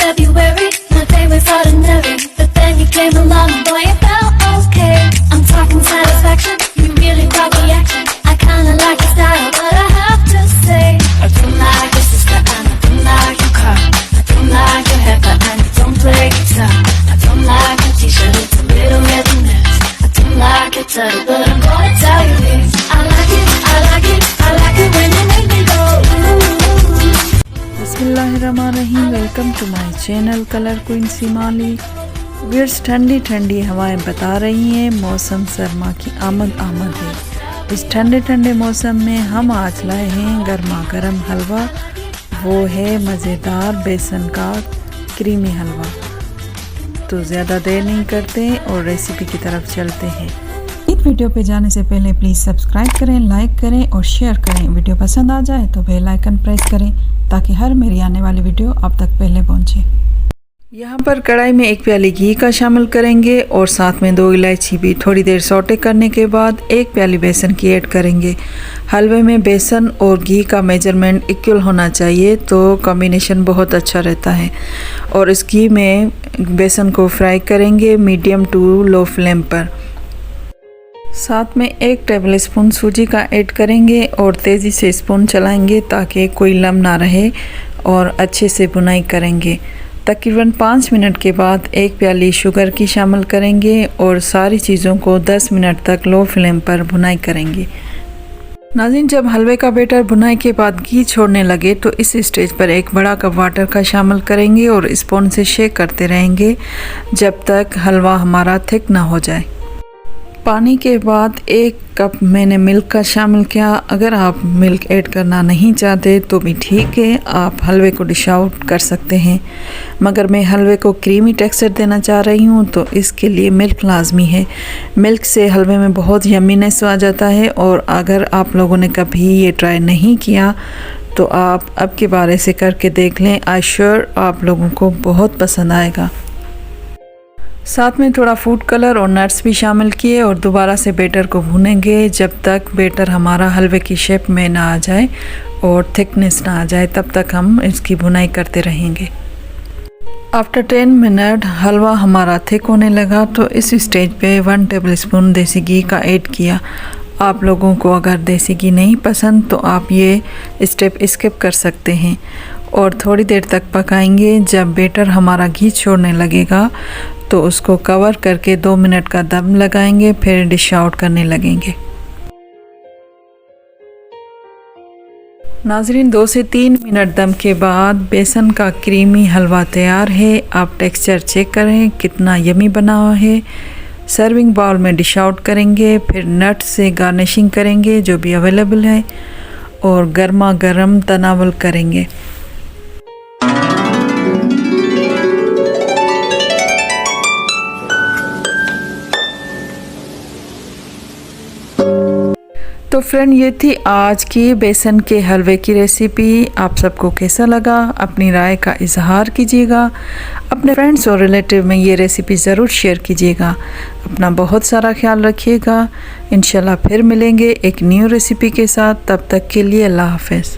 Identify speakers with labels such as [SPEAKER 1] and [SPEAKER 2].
[SPEAKER 1] February, my day was ordinary, but then you came along, boy, it felt okay. I'm talking satisfaction, you really brought the action. I kinda like your style, but I have to say, I don't like your sister and I don't like your car. I don't like your haircut and you don't play guitar. I don't like your t-shirt, it's a little red and nuts. I don't like your title, but I'm gonna tell you this. I like it, I like it, I like it when you make me go ooh.
[SPEAKER 2] बिस्मिल्लाहिर्रहमानिर्रहीम। Welcome to my channel colour queen Simali. Viewers, ठंडी ठंडी हवाएं बता रही हैं मौसम सरमा की आमद है। इस ठंडे ठंडे मौसम में हम आज लाए हैं गर्मा गर्म हलवा। वो है मज़ेदार बेसन का क्रीमी हलवा। तो ज़्यादा देर नहीं करते और रेसिपी की तरफ चलते हैं। इस वीडियो पे जाने से पहले प्लीज़ सब्सक्राइब करें, लाइक करें और शेयर करें। वीडियो पसंद आ जाए तो बेल आइकन प्रेस करें ताकि हर मेरी आने वाली वीडियो आप तक पहले पहुंचे। यहाँ पर कढ़ाई में 1 प्याली घी का शामिल करेंगे और साथ में 2 इलायची भी थोड़ी देर सौटे करने के बाद 1 प्याली बेसन की ऐड करेंगे। हलवे में बेसन और घी का मेजरमेंट इक्वल होना चाहिए तो कॉम्बिनेशन बहुत अच्छा रहता है। और इस घी में बेसन को फ्राई करेंगे मीडियम टू लो फ्लेम पर। साथ में 1 टेबल स्पून सूजी का ऐड करेंगे और तेज़ी से स्पून चलाएंगे ताकि कोई लम्ब ना रहे और अच्छे से बुनाई करेंगे। तकरीबन 5 मिनट के बाद 1 प्याली शुगर की शामिल करेंगे और सारी चीज़ों को 10 मिनट तक लो फ्लेम पर भुनाई करेंगे। नाज़रीन, जब हलवे का बैटर भुनाई के बाद घी छोड़ने लगे तो इस स्टेज पर 1 बड़ा कप वाटर का शामिल करेंगे और स्पून से शेक करते रहेंगे जब तक हलवा हमारा थिक ना हो जाए। पानी के बाद 1 कप मैंने मिल्क का शामिल किया। अगर आप मिल्क ऐड करना नहीं चाहते तो भी ठीक है, आप हलवे को डिश आउट कर सकते हैं। मगर मैं हलवे को क्रीमी टेक्सचर देना चाह रही हूँ तो इसके लिए मिल्क लाजमी है। मिल्क से हलवे में बहुत यम्मीनेस आ जाता है और अगर आप लोगों ने कभी ये ट्राई नहीं किया तो आप अब के बारे से करके देख लें। आई श्योर आप लोगों को बहुत पसंद आएगा। साथ में थोड़ा फूड कलर और नट्स भी शामिल किए और दोबारा से बैटर को भूनेंगे जब तक बैटर हमारा हलवे की शेप में ना आ जाए और थिकनेस ना आ जाए। तब तक हम इसकी भुनाई करते रहेंगे। आफ्टर 10 मिनट हलवा हमारा थिक होने लगा तो इस स्टेज पे 1 टेबल स्पून देसी घी का ऐड किया। आप लोगों को अगर देसी घी नहीं पसंद तो आप ये स्टेप स्किप कर सकते हैं और थोड़ी देर तक पकाएंगे। जब बैटर हमारा घी छोड़ने लगेगा तो उसको कवर करके 2 मिनट का दम लगाएंगे, फिर डिश आउट करने लगेंगे। नाज़रीन, 2 से 3 मिनट दम के बाद बेसन का क्रीमी हलवा तैयार है। आप टेक्सचर चेक करें कितना यमी बना हुआ है। सर्विंग बाउल में डिश आउट करेंगे, फिर नट से गार्निशिंग करेंगे जो भी अवेलेबल है और गर्मा गर्म तनावल करेंगे। तो फ्रेंड, ये थी आज की बेसन के हलवे की रेसिपी। आप सबको कैसा लगा अपनी राय का इजहार कीजिएगा। अपने फ्रेंड्स और रिलेटिव में ये रेसिपी ज़रूर शेयर कीजिएगा। अपना बहुत सारा ख्याल रखिएगा। इंशाल्लाह फिर मिलेंगे एक न्यू रेसिपी के साथ। तब तक के लिए अल्लाह हाफ़िज़।